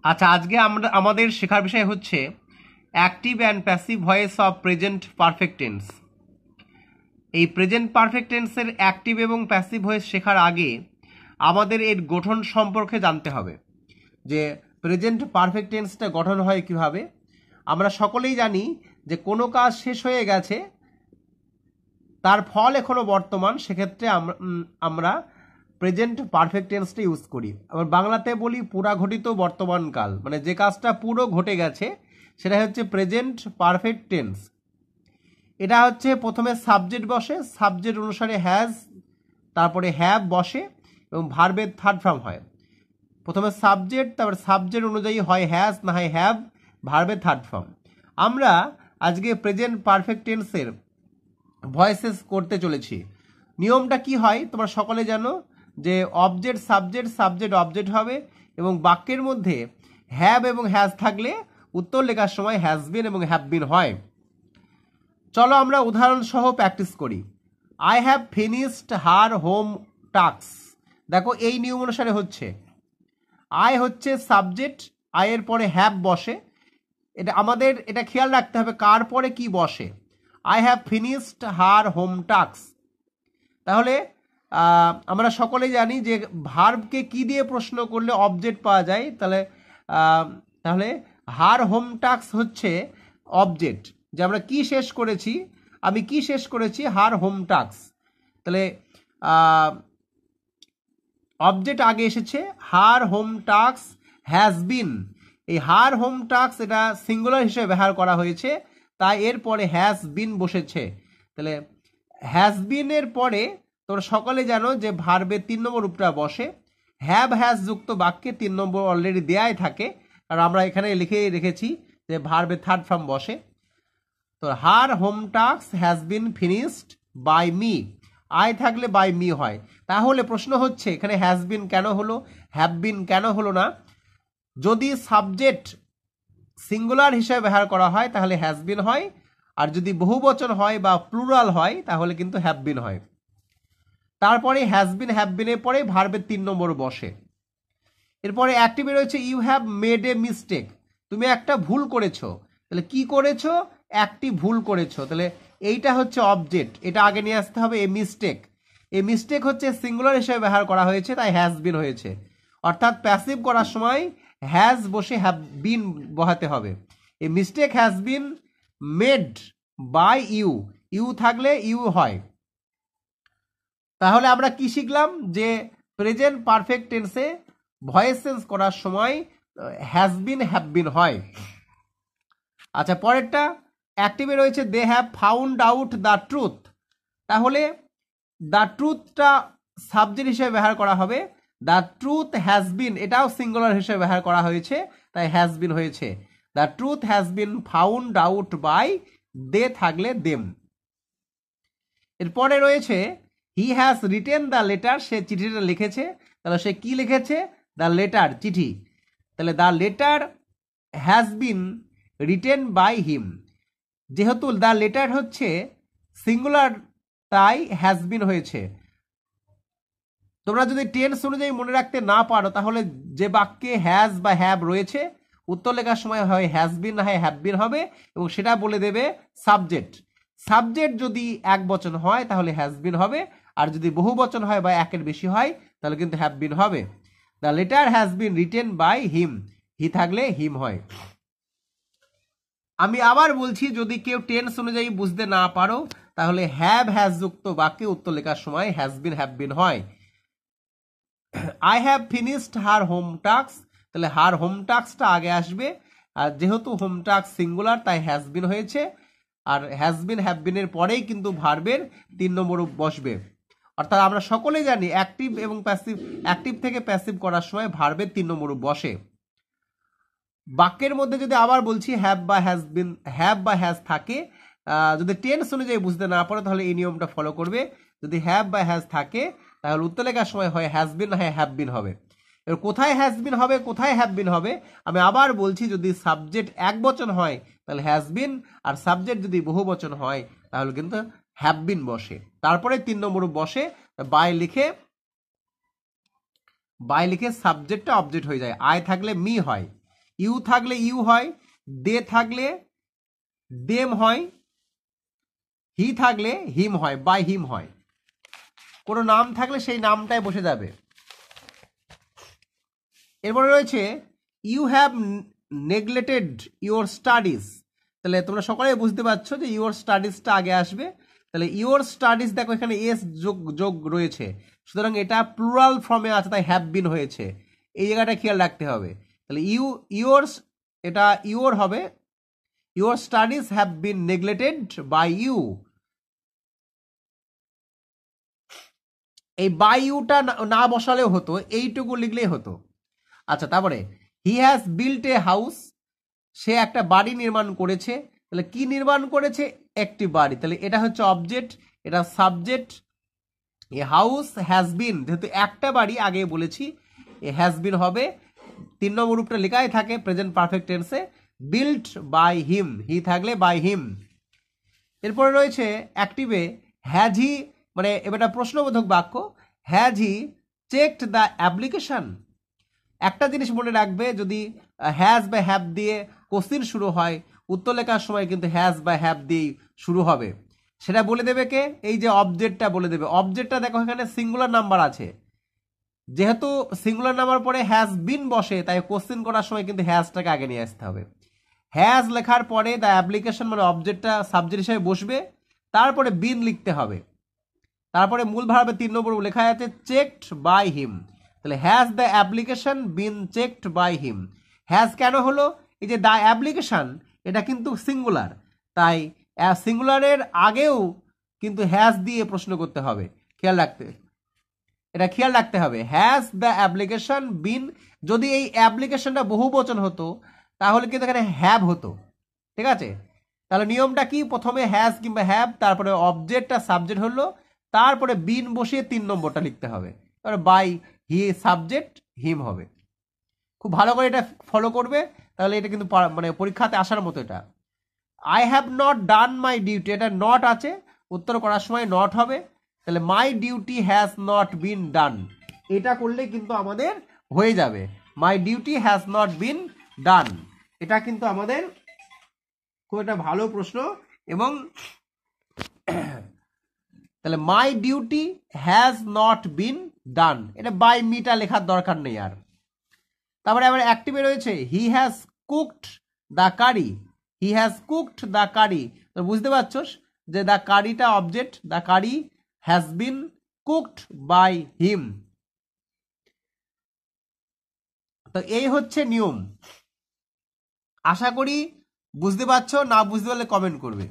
আচ্ছা, আজকে আমাদের শেখার বিষয় হচ্ছে active and passive voice of present perfect tense. এই প্রেজেন্ট পারফেক্ট টেন্সের অ্যাক্টিভ এবং প্যাসিভ ভয়েস শেখার আগে আমাদের এর গঠন সম্পর্কে জানতে হবে, যে প্রেজেন্ট পারফেক্ট টেন্সটা গঠন হয় কিভাবে। আমরা সকলেই জানি যে কোনো কাজ শেষ হয়ে গেছে, তার ফল এখনো বর্তমান, সেক্ষেত্রে আমরা প্রেজেন্ট পারফেক্ট টেন্সটা ইউজ করি। আবার বাংলাতে বলি পুরাঘটিত বর্তমানকাল, মানে যে কাজটা পুরো ঘটে গেছে সেটা হচ্ছে প্রেজেন্ট পারফেক্ট টেন্স। এটা হচ্ছে প্রথমে সাবজেক্ট বসে, সাবজেক্ট অনুসারে হ্যাজ, তারপরে হ্যাভ বসে এবং ভার্বের থার্ড ফর্ম হয়। প্রথমে সাবজেক্ট, তারপরে সাবজেক্ট অনুযায়ী হয় হ্যাজ না হয় হ্যাভ, ভার্বের থার্ড ফর্ম। আমরা আজকে প্রেজেন্ট পারফেক্ট টেন্সের ভয়েসেস করতে চলেছি। নিয়মটা কি হয় তোমরা সকলে জানো, যে অবজেক্ট সাবজেক্ট, সাবজেক্ট অবজেক্ট হবে এবং বাক্যের মধ্যে হ্যাভ এবং হ্যাজ থাকলে উত্তর লেখার সময় হ্যাজ বিন এবং হ্যাভ বিন হয়। চলো আমরা উদাহরণ সহ প্র্যাকটিস করি। I have finished her home task. দেখো এই নিয়ম অনুসারে হচ্ছে, আই হচ্ছে সাবজেক্ট, আয়ের পরে হ্যাভ বসে। এটা খেয়াল রাখতে হবে কার পরে কি বসে। I have finished her home task. তাহলে আমরা সকলেই জানি যে ভার্বকে কি দিয়ে প্রশ্ন করলে অবজেক্ট পাওয়া যায়। তাহলে হার হোম টাস্ক হচ্ছে অবজেক্ট, যে আমরা কি শেষ করেছি, আমি কি শেষ করেছি, হার হোম টাস্ক। তাহলে অবজেক্ট আগে এসেছে, হার হোম টাস্ক হ্যাজ বিন। এই হার হোম টাস্ক এটা সিঙ্গুলার হিসেবে ব্যবহার করা হয়েছে, তাই এরপরে হ্যাজ বিন বসেছে। তাহলে হ্যাজ বিনের পরে তোমরা সকলে জানো যে ভার্বের 3 নম্বর রূপটা বসে। হ্যাভ হ্যাজ যুক্ত বাক্যে 3 নম্বর অলরেডি দেয়াই থাকে, আর আমরা এখানে লিখে রেখেছি যে ভার্বের থার্ড ফর্ম বসে। তো her home task has been finished by me, I থাকলে বাই মি হয়। তাহলে প্রশ্ন হচ্ছে এখানে হ্যাজ বিন কেন হলো, হ্যাভ বিন কেন হলো না? যদি সাবজেক্ট সিঙ্গুলার হিসেবে ব্যবহার করা হয় তাহলে হ্যাজ বিন হয়, আর যদি বহুবচন হয় বা প্লুরাল হয় তাহলে কিন্তু হ্যাভ বিন হয়। তারপরে হ্যাজ বিন হ্যাভ বিনের পরে ভার্বের 3 নম্বর বসে। এরপরে অ্যাক্টিভে রয়েছে you have made a mistake, তুমি একটা ভুল করেছো। তাহলে কি করেছো? একটি ভুল করেছো। তাহলে এইটা হচ্ছে অবজেক্ট, এটা আগে নিয়ে আসতে হবে। এ মিস্টেক, এই মিস্টেক হচ্ছে সিঙ্গুলার হিসেবে ব্যবহার করা হয়েছে, তাই হ্যাজ বিন হয়েছে। অর্থাৎ প্যাসিভ করার সময় হ্যাজ বসে হ্যাভ বিন বহাতে হবে। A mistake has been made by you, you থাকলে ইউ হয়। তাহলে আমরা কি শিখলাম, যে প্রেজেন্ট পারফেক্ট টেন্সে ভয়েস চেঞ্জ করার সময় হ্যাজ বিন হ্যাভ বিন হয়। আচ্ছা, পরেরটা অ্যাক্টিভে রয়েছে they have found out the truth. তাহলে দ্য ট্রুথটা সাবজেক্ট হিসেবে ব্যবহার করা হবে। দ্য ট্রুথ হ্যাজ বিন এটাও সিঙ্গুলার হিসেবে ব্যবহার করা হয়েছে, তাই হ্যাজ বিন হয়েছে। The truth has been found out by, দে থাকলে দেম। এরপরে রয়েছে he has written the letter, সে চিঠিটা লিখেছে। তাহলে সে কি লিখেছে? দ্য লেটার, চিঠি। তাহলে the letter has been written by him. যেহেতু দ্য লেটার হচ্ছে সিঙ্গুলার, তাই হ্যাজ বিন হয়েছে। তোমরা যদি টেন্স অনুযায়ী মনে রাখতে না পারো তাহলে যে বাক্যে হ্যাজ বা হ্যাভ রয়েছে উত্তর লেখার সময় হয় হ্যাজ বিন না হয় হ্যাভ বিন হবে, এবং সেটা বলে দেবে সাবজেক্ট। সাবজেক্ট যদি এক বচন হয় তাহলে হ্যাজ বিন হবে, আর যদি বহু বচন হয় বা একের বেশি হয় তাহলে কিন্তু হ্যাভ বিন হবে। The letter has been written by him, he থাকলে হিম হয়। আমি আবার বলছি, যদি কেউ টেন্স অনুযায়ী বুঝতে না পারো তাহলে হ্যাভ হ্যাজ যুক্ত বাক্যে উত্তর লেখার সময় হ্যাজ বিন হ্যাভ বিন হয়। I have finished her home task, তাহলে হার হোম টাস্কটা আগে আসবে, আর যেহেতু হোম টাস্ক সিঙ্গুলার তাই হ্যাজ বিন হয়েছে, আর হ্যাজ বিন হ্যাভ বিনের পরেই কিন্তু ভার্বের 3 নম্বর বসবে। অর্থাৎ আমরা সকলেই জানি অ্যাক্টিভ এবং প্যাসিভ, অ্যাক্টিভ থেকে প্যাসিভ করার সময় ভার্বের 3 নম্বর বসে। বাক্যের মধ্যে যদি আবার বলছি হ্যাভ বা হ্যাজ বিন, হ্যাভ বা হ্যাজ থাকে, যদি টেন্স অনুযায়ী বুঝতে না পারো তাহলে এই নিয়মটা ফলো করবে। যদি হ্যাভ বা হ্যাজ থাকে তাহলে উত্তর লেখার সময় হয় হ্যাজ বিন না হয় হ্যাভ বিন হবে। এবার কোথায় হ্যাজ বিন হবে, কোথায় হ্যাভ বিন হবে, আমি আবার বলছি, যদি সাবজেক্ট এক বচন হয় তাহলে হ্যাজ বিন, আর সাবজেক্ট যদি বহু বচন হয় তাহলে কিন্তু হ্যাভ বিন বসে। তারপরে 3 নম্বর বসে বাই লিখে সাবজেক্টটা অবজেক্ট হয়ে যায়। আই থাকলে মি হয়। ইউ থাকলে ইউ হয়, দে থাকলে দেম হয়, হি থাকলে হিম হয়, বাই হিম হয়। কোনো নাম থাকলে সেই নামটাই বসে যাবে। এরপরে রয়েছে you have neglected your studies. তাহলে তোমরা সকলেই বুঝতে পারছো যে ইউর স্টাডিজটা আগে আসবে। তাহলে ইউর স্টাডিজ দেখো এখানে এস যোগ যোগ রয়েছে, সুতরাং এটা প্লুরাল ফর্মে আছে, তাই হ্যাভ বিন হয়েছে। এই জায়গাটা খেয়াল রাখতে হবে। তাহলে ইউর, এটা ইউর হবে, your studies have been neglected by you. এই বাই ইউটা না বসালেও হতো, এইটুকু লিখলেই হতো। আচ্ছা, তারপরে he has built a house, সে একটা বাড়ি নির্মাণ করেছে। তাহলে কি নির্মাণ করেছে? একটি বাড়ি। তাহলে এটা হচ্ছে অবজেক্ট, এটা subject. A house has been, যেহেতু একটা বাড়ি আগে বলেছি, এ হ্যাজ বিন হবে। 3 নম্বর রূপটা লেখাই থাকে প্রেজেন্ট পারফেক্ট টেন্সে, বিল্ট বাই হিম, হি থাকলে বাই হিম। এরপরে রয়েছে অ্যাক্টিভে হ্যাজ হি, মানে এটা প্রশ্নবোধক বাক্য, has he checked the application. একটা জিনিস মনে রাখবে, যদি হ্যাজ বা হ্যাভ দিয়ে কোশ্চিন শুরু হয়, উত্তর লেখার সময় কিন্তু হ্যাজ বা হ্যাভ দিয়ে শুরু হবে। সেটা বলে দেবে কে? এই যে অবজেক্টটা বলে দেবে। অবজেক্টটা দেখো এখানে সিঙ্গুলার নাম্বার আছে, যেহেতু সিঙ্গুলার নাম্বার পরে হ্যাজ বিন বসে, তাই কোশ্চিন করার সময় কিন্তু হ্যাজটাকে আগে নিয়ে আসতে হবে। হ্যাজ লেখার পরে দ্য অ্যাপ্লিকেশন মানে অবজেক্টটা সাবজেক্ট হিসেবে বসবে, তারপরে বিন লিখতে হবে। তারপরে মূল ভার্বে 3 নম্বর লেখা আছে চেকড বাই হিম। তাহলে has the application been checked by him. Has কেন হলো? এই যে দ্য অ্যাপ্লিকেশন, এটা কিন্তু সিঙ্গুলার, তাই সিঙ্গুলারের আগেও কিন্তু হ্যাজ দিয়ে প্রশ্ন করতে হবে। খেয়াল রাখতে হবে। হ্যাজ দ্য অ্যাপ্লিকেশন বিন, যদি এই অ্যাপ্লিকেশনটা বহু বচন হতো তাহলে কিন্তু এখানে হ্যাভ হতো। ঠিক আছে? তাহলে নিয়মটা কি? প্রথমে হ্যাজ কিংবা হ্যাভ, তারপরে অবজেক্টটা সাবজেক্ট হলো, তারপরে বিন বসিয়ে 3 নম্বরটা লিখতে হবে। তারপরে বাই হি সাবজেক্ট হিম হবে। খুব ভালো করে এটা ফলো করবে, তাহলে এটা কিন্তু মানে পরীক্ষাতে আসার মতো। এটা I have not done my duty, এটা নট আছে, উত্তর করার সময় নট হবে। তাহলে my duty has not been done, এটা করলে কিন্তু আমাদের হয়ে যাবে। My duty has not been done, এটা কিন্তু আমাদের খুব একটা ভালো প্রশ্ন। এবং তাহলে my duty has not been done, এটা বাই মিটা লেখার দরকার নেই আর। তারপরে আবার অ্যাক্টিভে রয়েছে he has cooked the curry, he has cooked the curry. তো বুঝতে পারছো যে দ্য কারিটা object, the curry has been cooked by him. তো এই হচ্ছে নিয়ম। আশা করি বুঝতে পারছো, না বুঝতে পারলে কমেন্ট করবে।